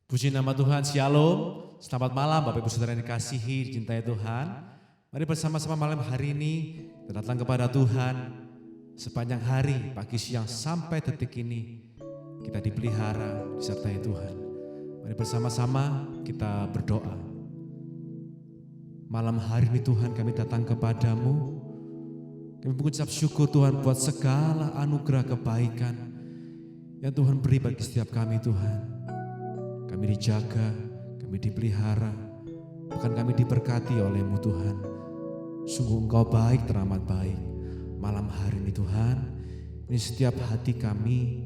Puji nama Tuhan, Shalom. Selamat malam Bapak Ibu Saudara yang dikasihi, dicintai Tuhan. Mari bersama-sama malam hari ini kita datang kepada Tuhan. Sepanjang hari, pagi, siang, sampai detik ini kita dipelihara, disertai Tuhan. Mari bersama-sama kita berdoa. Malam hari ini Tuhan, kami datang kepadamu. Kami mengucap syukur Tuhan buat segala anugerah kebaikan yang Tuhan beri bagi setiap kami Tuhan. Kami dijaga, kami dipelihara, bahkan kami diberkati oleh-Mu Tuhan. Sungguh Engkau baik, teramat baik. Malam hari ini Tuhan, ini setiap hati kami,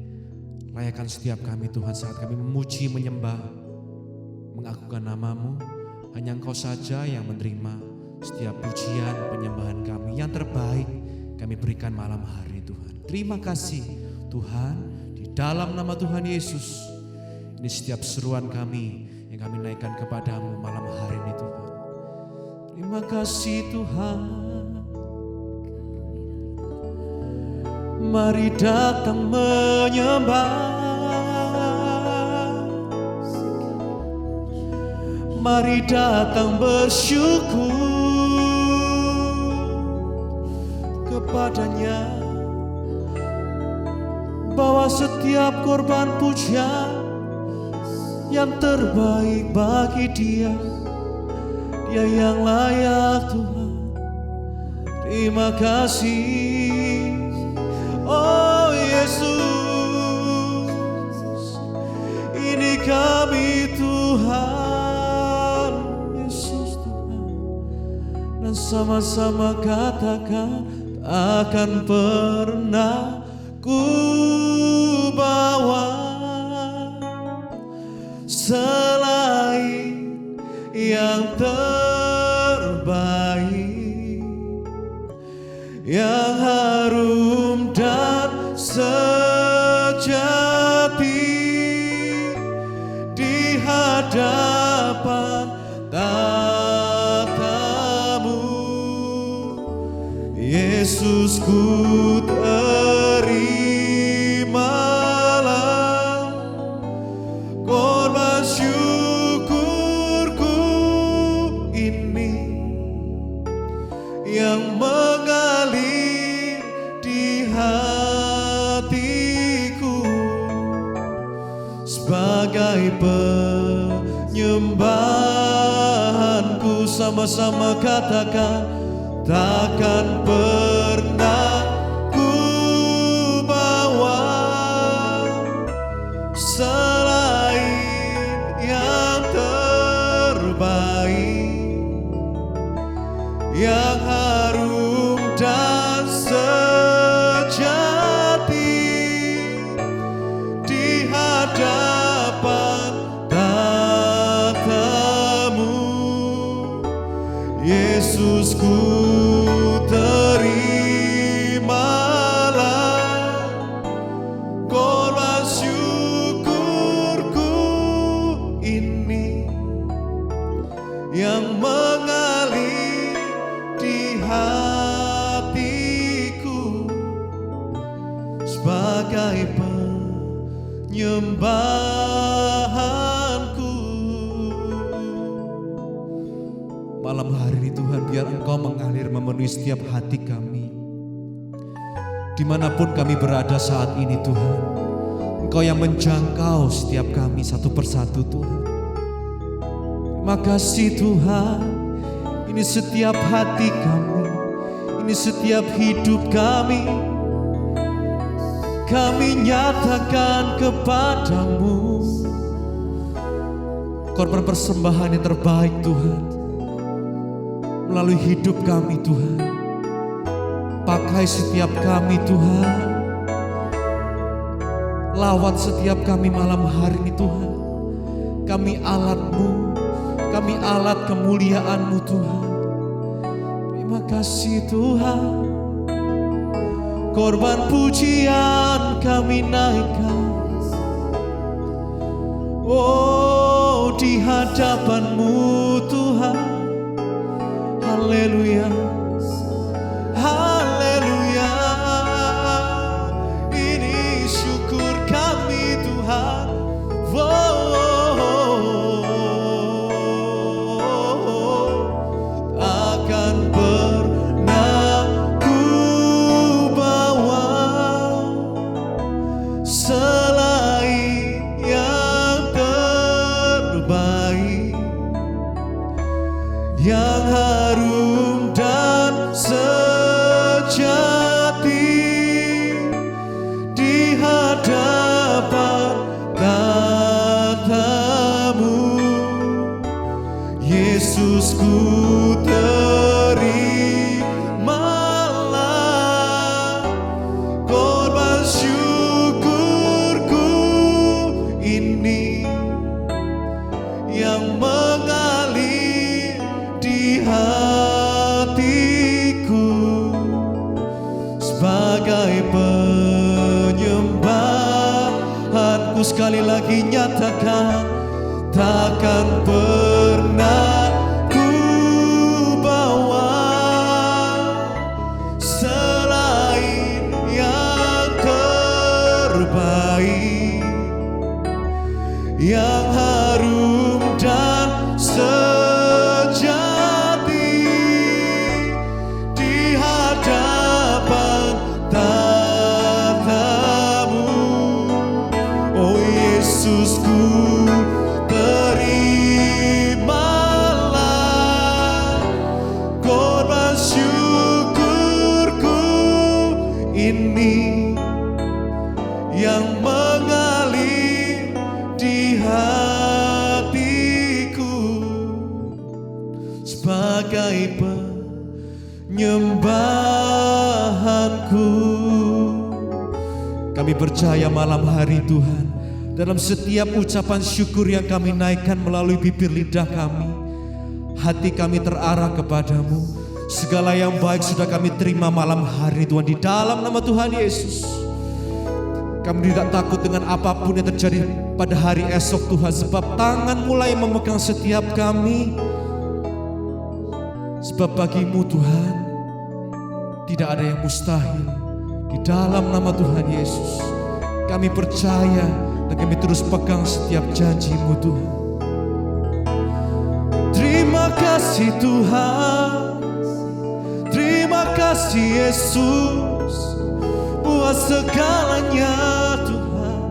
layakan setiap kami Tuhan saat kami memuji, menyembah, mengagungkan nama-Mu. Hanya Engkau saja yang menerima setiap pujian, penyembahan kami. Yang terbaik kami berikan malam hari ini Tuhan. Terima kasih Tuhan, di dalam nama Tuhan Yesus. Ini setiap seruan kami yang kami naikkan kepadamu malam hari ini Tuhan. Terima kasih Tuhan. Mari datang menyembah. Mari datang bersyukur kepadanya. Bawa setiap korban pujian yang terbaik bagi Dia. Dia yang layak Tuhan. Terima kasih. Oh Yesus, ini kami Tuhan. Yesus Tuhan. Dan sama-sama katakan, takkan pernah ku bawa selain yang terbaik, yang harum dan sejati di hadapan tatamu. Yesus, ku terimalah korban syukurku ini yang mengalir di hatiku sebagai penyembahanku. Sama-sama katakan, takkan pernah ku bawa selain yang terbaik, yang harum dan sejati di hadapan tatamu. Yesus, ku terimalah korban syukurku ini yang mengalir di hatiku sebagai penyembahanku. Malam hari ini Tuhan, biar Engkau mengalir memenuhi setiap hati kami. Dimanapun kami berada saat ini Tuhan, Engkau yang menjangkau setiap kami satu persatu Tuhan. Terima kasih Tuhan, ini setiap hati kami, ini setiap hidup kami. Kami nyatakan kepadamu korban persembahan yang terbaik Tuhan. Melalui hidup kami Tuhan, pakai setiap kami Tuhan, lawat setiap kami malam hari ini Tuhan. Kami alat-Mu, kami alat kemuliaan-Mu Tuhan. Terima kasih Tuhan. Korban pujian kami naikkan, oh di hadapan-Mu Tuhan. Haleluya, haleluya. Ini syukur kami Tuhan. Oh, Yesusku, terimalah korban syukurku ini yang mengalir di hatiku sebagai penyembahanku. Sekali lagi nyatakan, takkan pernah ku bawa selain yang terbaik, yang harum dan sejati di hadapan tatamu. Oh Yesusku, terimalah korban syukurku ini yang mengalir di hatiku sebagai penyembahanku. Kami percaya malam hari Tuhan, dalam setiap ucapan syukur yang kami naikkan melalui bibir lidah kami, hati kami terarah kepadamu. Segala yang baik sudah kami terima malam hari Tuhan, di dalam nama Tuhan Yesus. Kami tidak takut dengan apapun yang terjadi pada hari esok Tuhan, sebab tangan mulai memegang setiap kami. Sebab bagimu Tuhan tidak ada yang mustahil. Di dalam nama Tuhan Yesus kami percaya dan kami terus pegang setiap janji-Mu Tuhan. Terima kasih Tuhan, terima kasih Yesus buat segalanya Tuhan.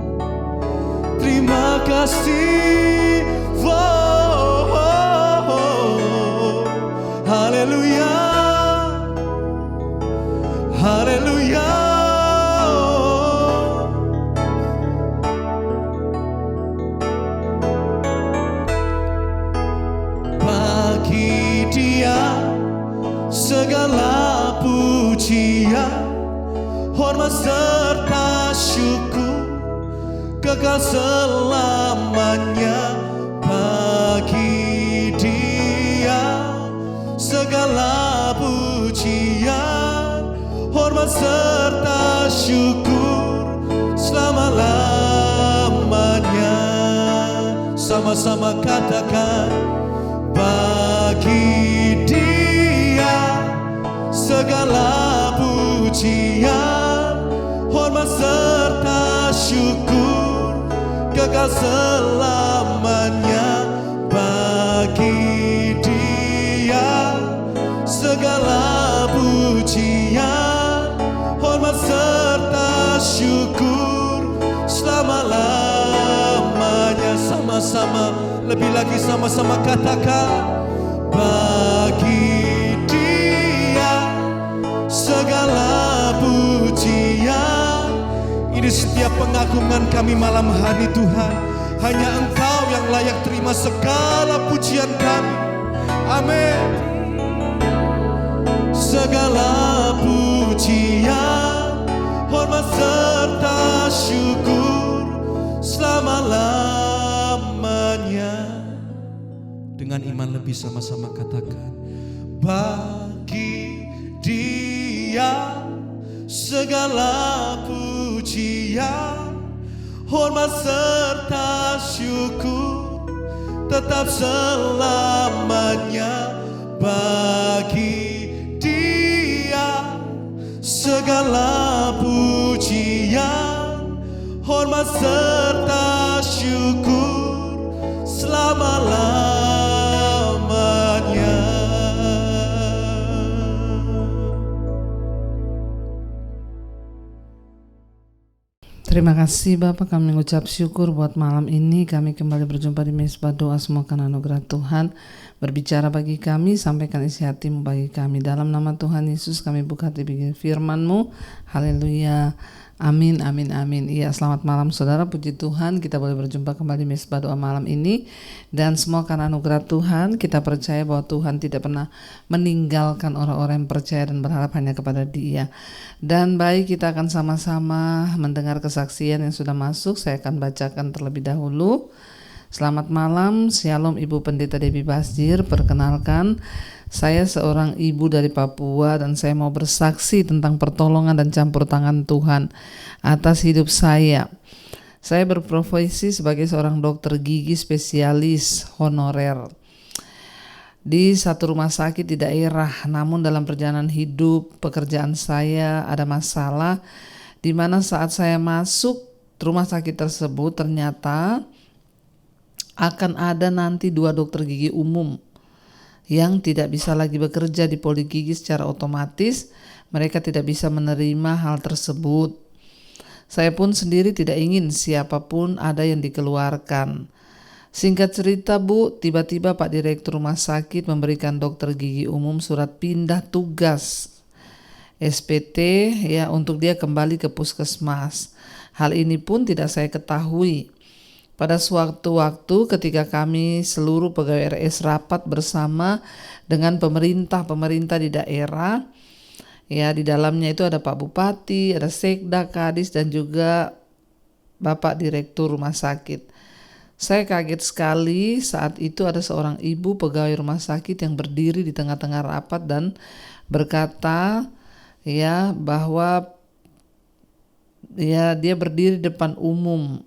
Terima kasih, oh, oh, oh. Haleluya, haleluya. Segala pujian, hormat serta syukur kekal selamanya bagi Dia. Segala pujian, hormat serta syukur selama-lamanya. Sama-sama katakan, bagi Dia segala pujian, hormat serta syukur kekal selamanya bagi Dia. Segala pujian, hormat serta syukur selama-lamanya. Sama-sama, lebih lagi sama-sama katakan, bagi segala pujian. Ini setiap pengagungan kami malam hari Tuhan. Hanya Engkau yang layak terima segala pujian kami. Amin. Segala pujian, hormat serta syukur selama-lamanya. Dengan iman lebih sama-sama katakan, bagi Dia segala pujian, hormat serta syukur tetap selamanya bagi Dia. Segala pujian, hormat serta syukur selama-lamanya. Terima kasih Bapak, kami mengucap syukur buat malam ini kami kembali berjumpa di Mezbah Doa. Semoga anugerah Tuhan Berbicara bagi kami, sampaikan isi hati-Mu bagi kami. Dalam nama Tuhan Yesus kami buka hati bagi firman-Mu. Haleluya. Amin, amin, amin. Iya, selamat malam saudara, puji Tuhan kita boleh berjumpa kembali Mesbah Doa malam ini. Dan semua karena anugerah Tuhan, kita percaya bahwa Tuhan tidak pernah meninggalkan orang-orang yang percaya dan berharap hanya kepada Dia. Dan baik, kita akan sama-sama mendengar kesaksian yang sudah masuk. Saya akan bacakan terlebih dahulu. Selamat malam, Shalom Ibu Pendeta Debbie Basjir. Perkenalkan, saya seorang ibu dari Papua dan saya mau bersaksi tentang pertolongan dan campur tangan Tuhan atas hidup saya. Saya berprofesi sebagai seorang dokter gigi spesialis honorer di satu rumah sakit di daerah. Namun dalam perjalanan hidup pekerjaan saya ada masalah, di mana saat saya masuk rumah sakit tersebut ternyata akan ada nanti 2 dokter gigi umum yang tidak bisa lagi bekerja di poli gigi secara otomatis. Mereka tidak bisa menerima hal tersebut. Saya pun sendiri tidak ingin siapapun ada yang dikeluarkan. Singkat cerita Bu, tiba-tiba Pak Direktur Rumah Sakit memberikan dokter gigi umum surat pindah tugas SPT ya untuk dia kembali ke puskesmas. Hal ini pun tidak saya ketahui. Pada suatu waktu ketika kami seluruh pegawai RS rapat bersama dengan pemerintah di daerah, ya di dalamnya itu ada Pak Bupati, ada Sekda, Kadis dan juga Bapak Direktur Rumah Sakit. Saya kaget sekali saat itu ada seorang ibu pegawai rumah sakit yang berdiri di tengah-tengah rapat dan berkata ya bahwa ya dia berdiri depan umum.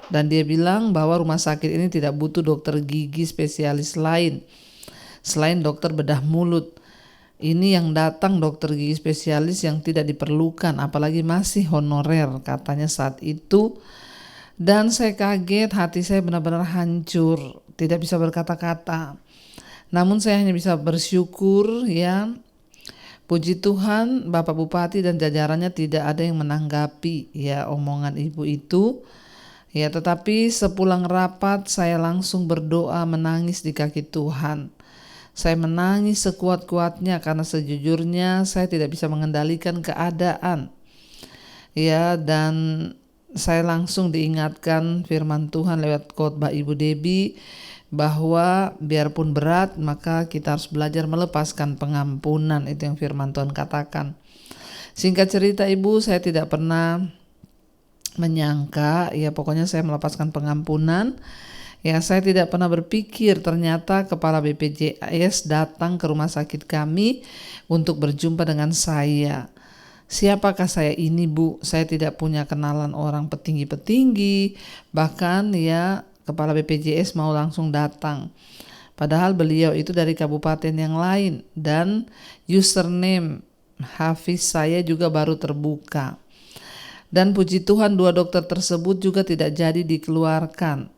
Dan dia bilang bahwa rumah sakit ini tidak butuh dokter gigi spesialis lain selain dokter bedah mulut. Ini yang datang dokter gigi spesialis yang tidak diperlukan, apalagi masih honorer katanya saat itu. Dan saya kaget, hati saya benar-benar hancur, tidak bisa berkata-kata. Namun saya hanya bisa bersyukur ya. Puji Tuhan, Bapak Bupati dan jajarannya tidak ada yang menanggapi ya omongan ibu itu. Ya, tetapi sepulang rapat saya langsung berdoa menangis di kaki Tuhan. Saya menangis sekuat-kuatnya karena sejujurnya saya tidak bisa mengendalikan keadaan. Ya, dan saya langsung diingatkan firman Tuhan lewat khotbah Ibu Debbie bahwa biarpun berat maka kita harus belajar melepaskan pengampunan. Itu yang firman Tuhan katakan. Singkat cerita Ibu, saya tidak pernah menyangka ya pokoknya saya melepaskan pengampunan. Ya saya tidak pernah berpikir ternyata kepala BPJS datang ke rumah sakit kami untuk berjumpa dengan saya. Siapakah saya ini Bu? Saya tidak punya kenalan orang petinggi-petinggi, bahkan ya kepala BPJS mau langsung datang. Padahal beliau itu dari kabupaten yang lain dan username Hafiz saya juga baru terbuka. Dan puji Tuhan 2 dokter tersebut juga tidak jadi dikeluarkan.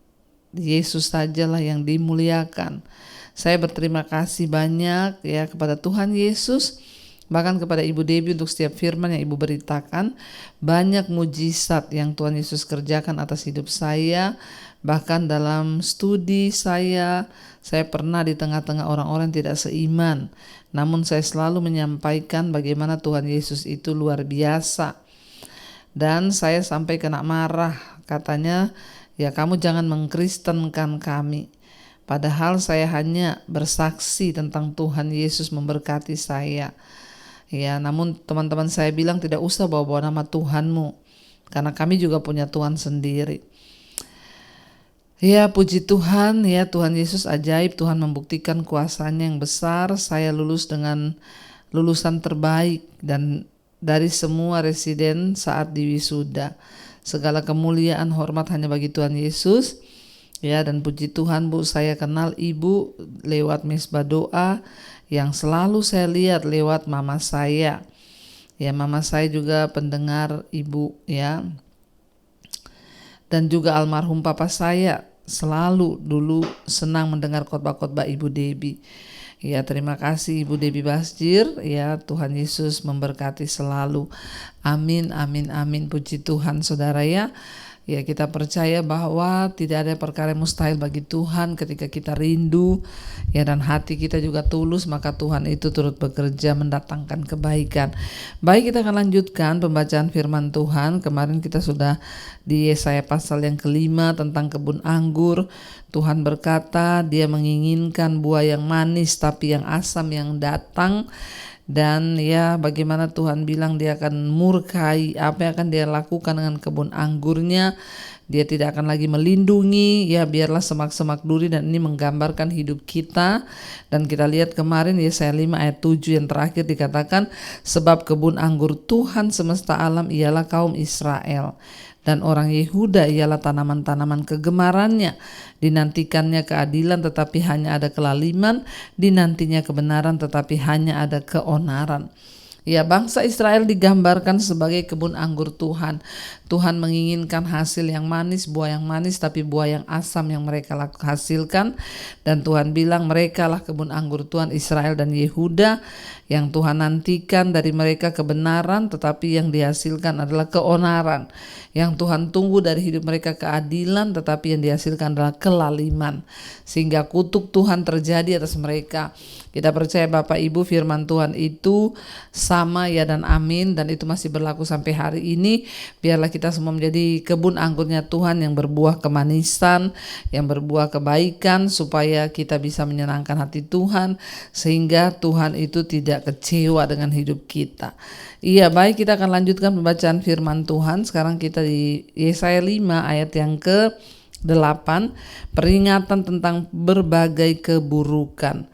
Yesus sajalah yang dimuliakan. Saya berterima kasih banyak ya kepada Tuhan Yesus, bahkan kepada Ibu Debbie untuk setiap firman yang Ibu beritakan. Banyak mujizat yang Tuhan Yesus kerjakan atas hidup saya. Bahkan dalam studi saya pernah di tengah-tengah orang-orang yang tidak seiman. Namun saya selalu menyampaikan bagaimana Tuhan Yesus itu luar biasa. Dan saya sampai kena marah, katanya ya kamu jangan mengkristenkan kami. Padahal saya hanya bersaksi tentang Tuhan Yesus memberkati saya. Ya, namun teman-teman saya bilang tidak usah bawa-bawa nama Tuhanmu, karena kami juga punya Tuhan sendiri. Ya puji Tuhan ya, Tuhan Yesus ajaib, Tuhan membuktikan kuasanya yang besar. Saya lulus dengan lulusan terbaik dan dari semua residen saat di wisuda. Segala kemuliaan hormat hanya bagi Tuhan Yesus. Ya dan puji Tuhan Bu, saya kenal Ibu lewat Mesbah Doa yang selalu saya lihat lewat mama saya. Ya mama saya juga pendengar Ibu ya. Dan juga almarhum papa saya selalu dulu senang mendengar khotbah-khotbah Ibu Debbie. Ya terima kasih Ibu Debbie Basjir, ya Tuhan Yesus memberkati selalu. Amin, amin, amin, puji Tuhan saudara ya. Ya, kita percaya bahwa tidak ada perkara yang mustahil bagi Tuhan ketika kita rindu, ya, dan hati kita juga tulus, maka Tuhan itu turut bekerja mendatangkan kebaikan. Baik, kita akan lanjutkan pembacaan firman Tuhan. Kemarin kita sudah di Yesaya pasal yang kelima tentang kebun anggur. Tuhan berkata Dia menginginkan buah yang manis tapi yang asam yang datang. Dan ya, bagaimana Tuhan bilang Dia akan murkai, apa yang akan Dia lakukan dengan kebun anggurnya. Dia tidak akan lagi melindungi, ya biarlah semak-semak duri, dan ini menggambarkan hidup kita. Dan kita lihat kemarin Yesaya 5 ayat 7 yang terakhir dikatakan, sebab kebun anggur Tuhan semesta alam ialah kaum Israel, dan orang Yehuda ialah tanaman-tanaman kegemarannya. Dinantikannya keadilan tetapi hanya ada kelaliman, dinantinya kebenaran tetapi hanya ada keonaran. Ya, bangsa Israel digambarkan sebagai kebun anggur Tuhan. Tuhan menginginkan hasil yang manis, buah yang manis, tapi buah yang asam yang mereka hasilkan. Dan Tuhan bilang mereka lah kebun anggur Tuhan, Israel dan Yehuda, yang Tuhan nantikan dari mereka kebenaran, tetapi yang dihasilkan adalah keonaran. Yang Tuhan tunggu dari hidup mereka keadilan, tetapi yang dihasilkan adalah kelaliman. Sehingga kutuk Tuhan terjadi atas mereka. Kita percaya Bapak Ibu, firman Tuhan itu sama ya dan amin, dan itu masih berlaku sampai hari ini. Biarlah kita semua menjadi kebun anggurnya Tuhan yang berbuah kemanisan, yang berbuah kebaikan, supaya kita bisa menyenangkan hati Tuhan, sehingga Tuhan itu tidak kecewa dengan hidup kita. Iya, baik, kita akan lanjutkan pembacaan firman Tuhan. Sekarang kita di Yesaya 5 ayat yang ke-8, peringatan tentang berbagai keburukan.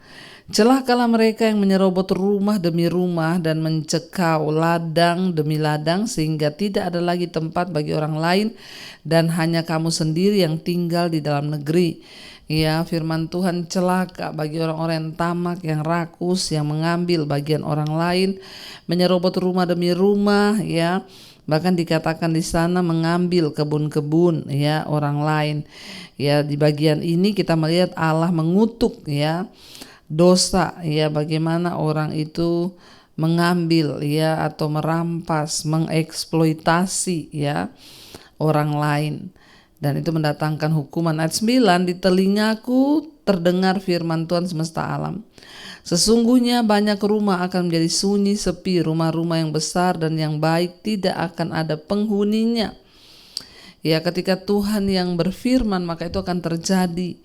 Celakalah mereka yang menyerobot rumah demi rumah dan mencekau ladang demi ladang, sehingga tidak ada lagi tempat bagi orang lain dan hanya kamu sendiri yang tinggal di dalam negeri. Ya, firman Tuhan, celaka bagi orang-orang yang tamak, yang rakus, yang mengambil bagian orang lain, menyerobot rumah demi rumah, ya. Bahkan dikatakan di sana mengambil kebun-kebun ya orang lain. Ya, di bagian ini kita melihat Allah mengutuk ya dosa, ya, bagaimana orang itu mengambil ya atau merampas, mengeksploitasi ya orang lain, dan itu mendatangkan hukuman. Ayat 9, di telingaku terdengar firman Tuhan semesta alam, sesungguhnya banyak rumah akan menjadi sunyi sepi, rumah-rumah yang besar dan yang baik tidak akan ada penghuninya. Ya, ketika Tuhan yang berfirman, maka itu akan terjadi.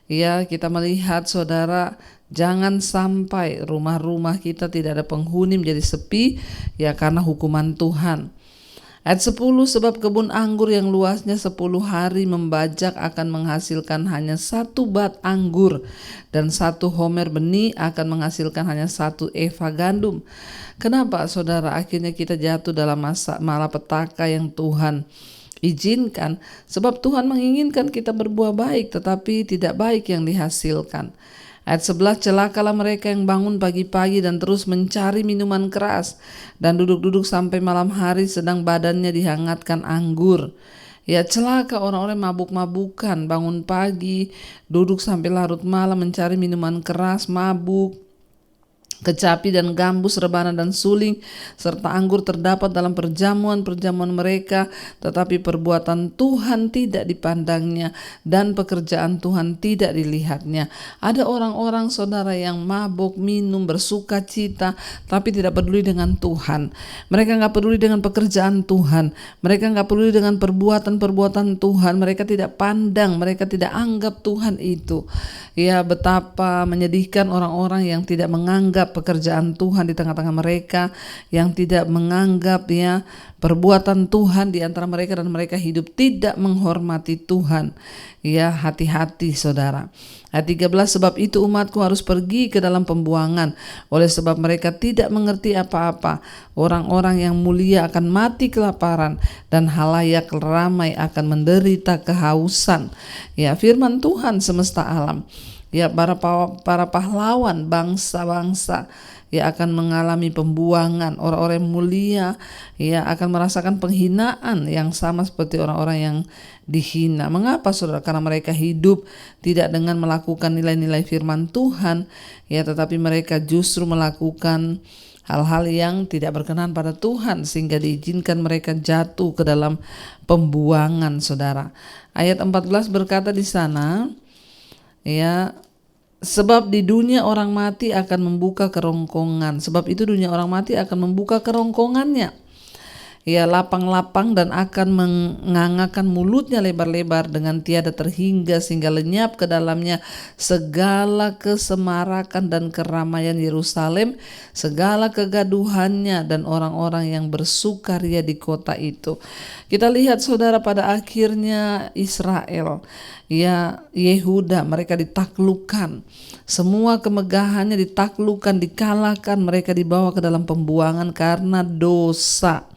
Ya, kita melihat saudara, jangan sampai rumah-rumah kita tidak ada penghuni, menjadi sepi ya karena hukuman Tuhan. Ayat 10, sebab kebun anggur yang luasnya 10 hari membajak akan menghasilkan hanya 1 bat anggur, dan 1 homer benih akan menghasilkan hanya 1 eva gandum. Kenapa saudara akhirnya kita jatuh dalam masa malapetaka yang Tuhan izinkan? Sebab Tuhan menginginkan kita berbuah baik, tetapi tidak baik yang dihasilkan. Ayat 11, celakalah mereka yang bangun pagi-pagi dan terus mencari minuman keras, dan duduk-duduk sampai malam hari sedang badannya dihangatkan anggur. Ya, celaka orang-orang mabuk-mabukan, bangun pagi, duduk sampai larut malam mencari minuman keras, mabuk. Kecapi dan gambus, rebana dan suling, serta anggur terdapat dalam perjamuan-perjamuan mereka, tetapi perbuatan Tuhan tidak dipandangnya dan pekerjaan Tuhan tidak dilihatnya. Ada orang-orang saudara yang mabuk, minum, bersuka cita, tapi tidak peduli dengan Tuhan. Mereka gak peduli dengan pekerjaan Tuhan. Mereka gak peduli dengan perbuatan-perbuatan Tuhan. Mereka tidak pandang, mereka tidak anggap Tuhan itu. Ya, betapa menyedihkan orang-orang yang tidak menganggap pekerjaan Tuhan di tengah-tengah mereka, yang tidak menganggap ya perbuatan Tuhan di antara mereka, dan mereka hidup tidak menghormati Tuhan. Ya, hati-hati saudara. Ayat 13, sebab itu umatku harus pergi ke dalam pembuangan, oleh sebab mereka tidak mengerti apa-apa. Orang-orang yang mulia akan mati kelaparan, dan halayak ramai akan menderita kehausan. Ya, firman Tuhan semesta alam. Ya, para pahlawan bangsa-bangsa ya akan mengalami pembuangan. Orang-orang yang mulia ya akan merasakan penghinaan yang sama seperti orang-orang yang dihina. Mengapa saudara? Karena mereka hidup tidak dengan melakukan nilai-nilai firman Tuhan ya, tetapi mereka justru melakukan hal-hal yang tidak berkenan pada Tuhan sehingga diizinkan mereka jatuh ke dalam pembuangan, saudara. Ayat 14 berkata di sana, ya, sebab di dunia orang mati akan membuka kerongkongan. Sebab itu dunia orang mati akan membuka kerongkongannya, ya, lapang-lapang, dan akan mengangakkan mulutnya lebar-lebar dengan tiada terhingga sehingga lenyap ke dalamnya segala kesemarakan dan keramaian Yerusalem, segala kegaduhannya dan orang-orang yang bersukaria di kota itu. Kita lihat, saudara, pada akhirnya Israel, ya, Yehuda, mereka ditaklukkan. Semua kemegahannya ditaklukkan, dikalahkan, mereka dibawa ke dalam pembuangan karena dosa.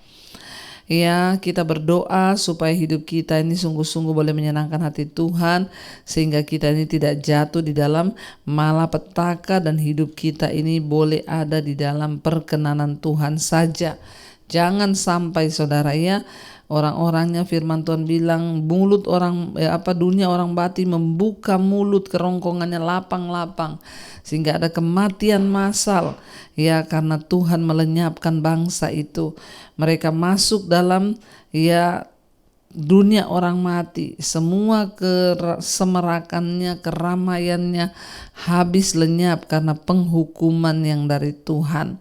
Ya, kita berdoa supaya hidup kita ini sungguh-sungguh boleh menyenangkan hati Tuhan, sehingga kita ini tidak jatuh di dalam malapetaka dan hidup kita ini boleh ada di dalam perkenanan Tuhan saja. Jangan sampai, saudara, ya, orang-orangnya firman Tuhan bilang mulut orang dunia orang mati membuka mulut, kerongkongannya lapang-lapang sehingga ada kematian massal, ya, karena Tuhan melenyapkan bangsa itu. Mereka masuk dalam, ya, dunia orang mati, semua kesemerakannya, keramaiannya habis lenyap karena penghukuman yang dari Tuhan.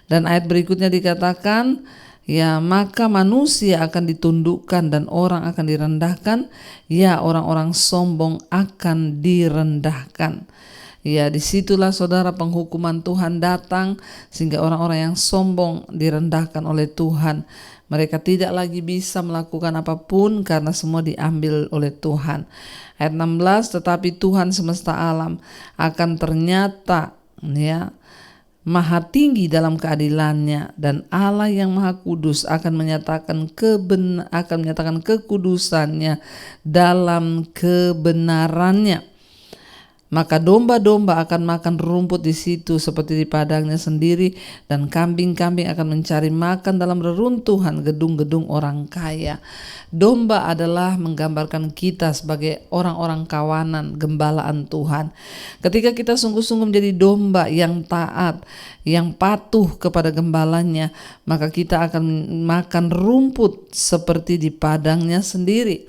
Dan ayat berikutnya dikatakan, ya, maka manusia akan ditundukkan dan orang akan direndahkan, ya, orang-orang sombong akan direndahkan. Ya, disitulah, saudara, penghukuman Tuhan datang sehingga orang-orang yang sombong direndahkan oleh Tuhan. Mereka tidak lagi bisa melakukan apapun karena semua diambil oleh Tuhan. Ayat 16, tetapi Tuhan semesta alam akan ternyata, ya, Maha tinggi dalam keadilannya, dan Allah yang Maha Kudus akan menyatakan kekudusannya dalam kebenarannya. Maka domba-domba akan makan rumput di situ seperti di padangnya sendiri, dan kambing-kambing akan mencari makan dalam reruntuhan gedung-gedung orang kaya. Domba adalah menggambarkan kita sebagai orang-orang kawanan, gembalaan Tuhan. Ketika kita sungguh-sungguh menjadi domba yang taat, yang patuh kepada gembalanya, maka kita akan makan rumput seperti di padangnya sendiri.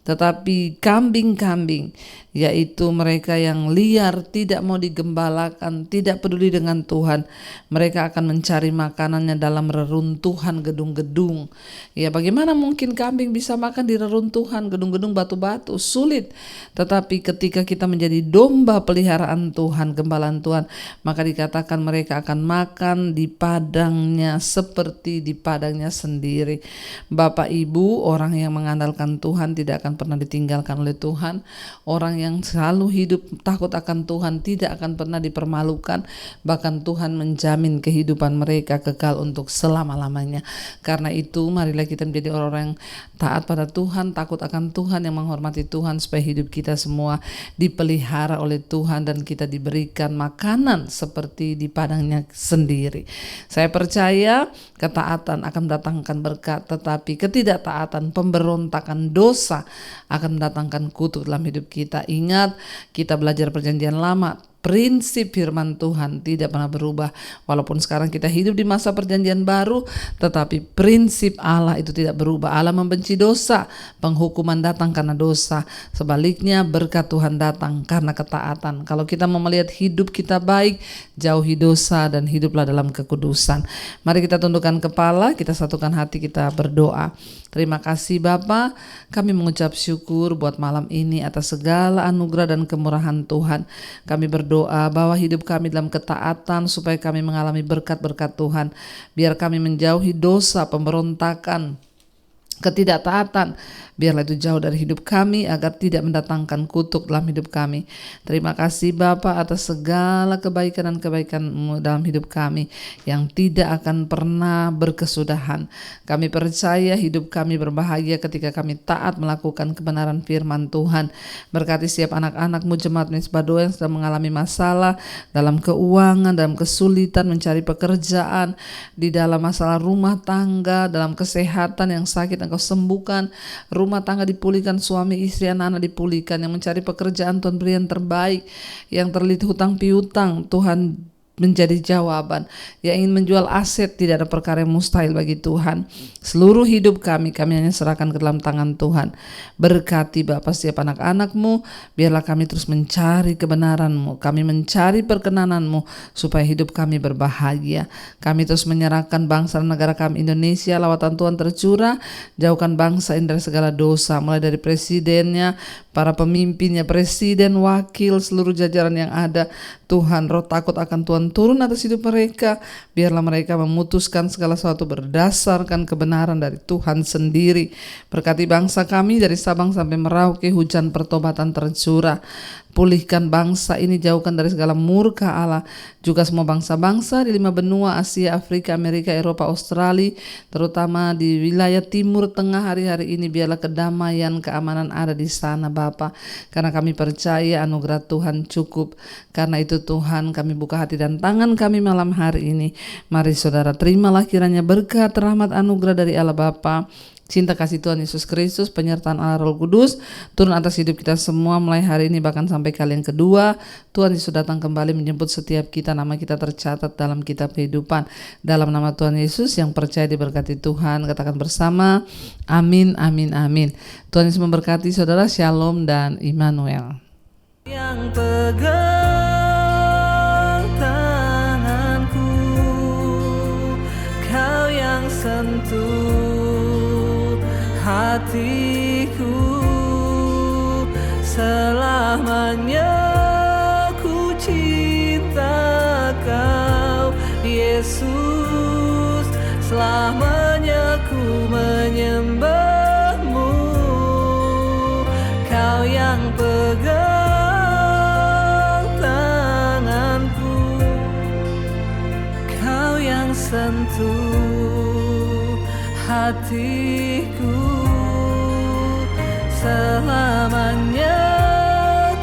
Tetapi kambing-kambing, yaitu mereka yang liar, tidak mau digembalakan, tidak peduli dengan Tuhan, mereka akan mencari makanannya dalam reruntuhan gedung-gedung. Ya, bagaimana mungkin kambing bisa makan di reruntuhan gedung-gedung batu-batu? Sulit. Tetapi ketika kita menjadi domba peliharaan Tuhan, gembalaan Tuhan, maka dikatakan mereka akan makan di padangnya seperti di padangnya sendiri. Bapak Ibu, orang yang mengandalkan Tuhan tidak akan pernah ditinggalkan oleh Tuhan. Orang yang selalu hidup takut akan Tuhan tidak akan pernah dipermalukan. Bahkan Tuhan menjamin kehidupan mereka kekal untuk selama-lamanya. Karena itu marilah kita menjadi orang-orang yang taat pada Tuhan, takut akan Tuhan, yang menghormati Tuhan, supaya hidup kita semua dipelihara oleh Tuhan dan kita diberikan makanan seperti di padangnya sendiri. Saya percaya ketaatan akan mendatangkan berkat, tetapi ketidaktaatan, pemberontakan, dosa akan mendatangkan kutuk dalam hidup kita. Ingat, kita belajar perjanjian lama, prinsip firman Tuhan tidak pernah berubah. Walaupun sekarang kita hidup di masa perjanjian baru, tetapi prinsip Allah itu tidak berubah. Allah membenci dosa, penghukuman datang karena dosa. Sebaliknya berkat Tuhan datang karena ketaatan. Kalau kita mau melihat hidup kita baik, jauhi dosa dan hiduplah dalam kekudusan. Mari kita tundukkan kepala, kita satukan hati, kita berdoa. Terima kasih Bapa, kami mengucap syukur buat malam ini atas segala anugerah dan kemurahan Tuhan. Kami berdoa bahwa hidup kami dalam ketaatan supaya kami mengalami berkat-berkat Tuhan. Biar kami menjauhi dosa, pemberontakan, ketidaktaatan, biarlah itu jauh dari hidup kami agar tidak mendatangkan kutuk dalam hidup kami. Terima kasih Bapa atas segala kebaikan dan kebaikan-Mu dalam hidup kami yang tidak akan pernah berkesudahan. Kami percaya hidup kami berbahagia ketika kami taat melakukan kebenaran firman Tuhan. Berkati setiap anak-anak-Mu, jemaat Mizpah Doa yang sedang mengalami masalah dalam keuangan, dalam kesulitan mencari pekerjaan, di dalam masalah rumah tangga, dalam kesehatan yang sakit Engkau sembuhkan, rumah tangga dipulihkan, suami istri anak-anak dipulihkan, yang mencari pekerjaan Tuhan beri yang terbaik, yang terlilit hutang piutang Tuhan menjadi jawaban, yang ingin menjual aset. Tidak ada perkara yang mustahil bagi Tuhan. Seluruh hidup kami hanya serahkan ke dalam tangan Tuhan. Berkati Bapa setiap anak-anak-Mu, biarlah kami terus mencari kebenaran-Mu, kami mencari perkenanan-Mu, supaya hidup kami berbahagia. Kami terus menyerahkan bangsa dan negara kami Indonesia, lawatan Tuhan tercurah, jauhkan bangsa ini dari segala dosa, mulai dari presidennya, para pemimpinnya, presiden, wakil, seluruh jajaran yang ada. Tuhan, roh takut akan Tuhan turun atas hidup mereka. Biarlah mereka memutuskan segala sesuatu berdasarkan kebenaran dari Tuhan sendiri. Berkati bangsa kami dari Sabang sampai Merauke, hujan pertobatan tercurah. Pulihkan bangsa ini, jauhkan dari segala murka Allah. Juga semua bangsa-bangsa di 5 benua, Asia, Afrika, Amerika, Eropa, Australia, terutama di wilayah Timur Tengah hari-hari ini, biarlah kedamaian, keamanan ada di sana Bapa. Karena kami percaya anugerah Tuhan cukup. Karena itu Tuhan, kami buka hati dan tangan kami malam hari ini. Mari saudara, terimalah kiranya berkat, rahmat, anugerah dari Allah Bapa, cinta kasih Tuhan Yesus Kristus, penyertaan Allah Roh Kudus turun atas hidup kita semua mulai hari ini bahkan sampai kali yang kedua. Tuhan Yesus datang kembali menjemput setiap kita, nama kita tercatat dalam kitab kehidupan. Dalam nama Tuhan Yesus yang percaya diberkati Tuhan, katakan bersama, amin, amin, amin. Tuhan Yesus memberkati saudara, shalom dan Immanuel. Yang pegang tanganku, Kau yang sentuh hatiku, selamanya ku cinta Kau Yesus, selamanya ku menyembah-Mu. Kau yang pegang tanganku, Kau yang sentuh hatiku, selamanya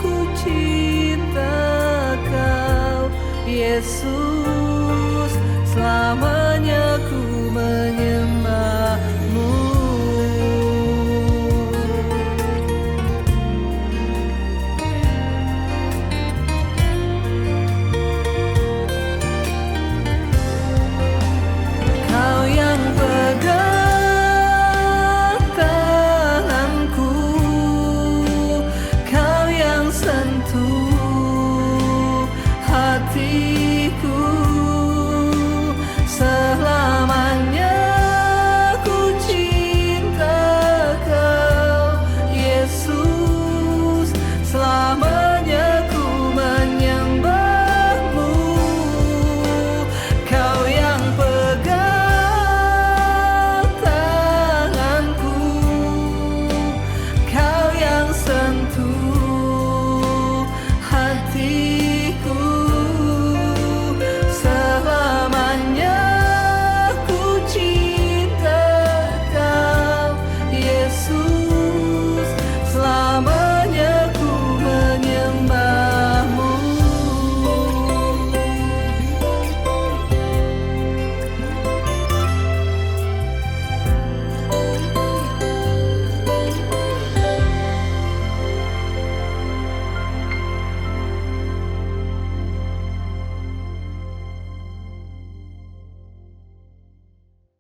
ku cinta Kau Yesus.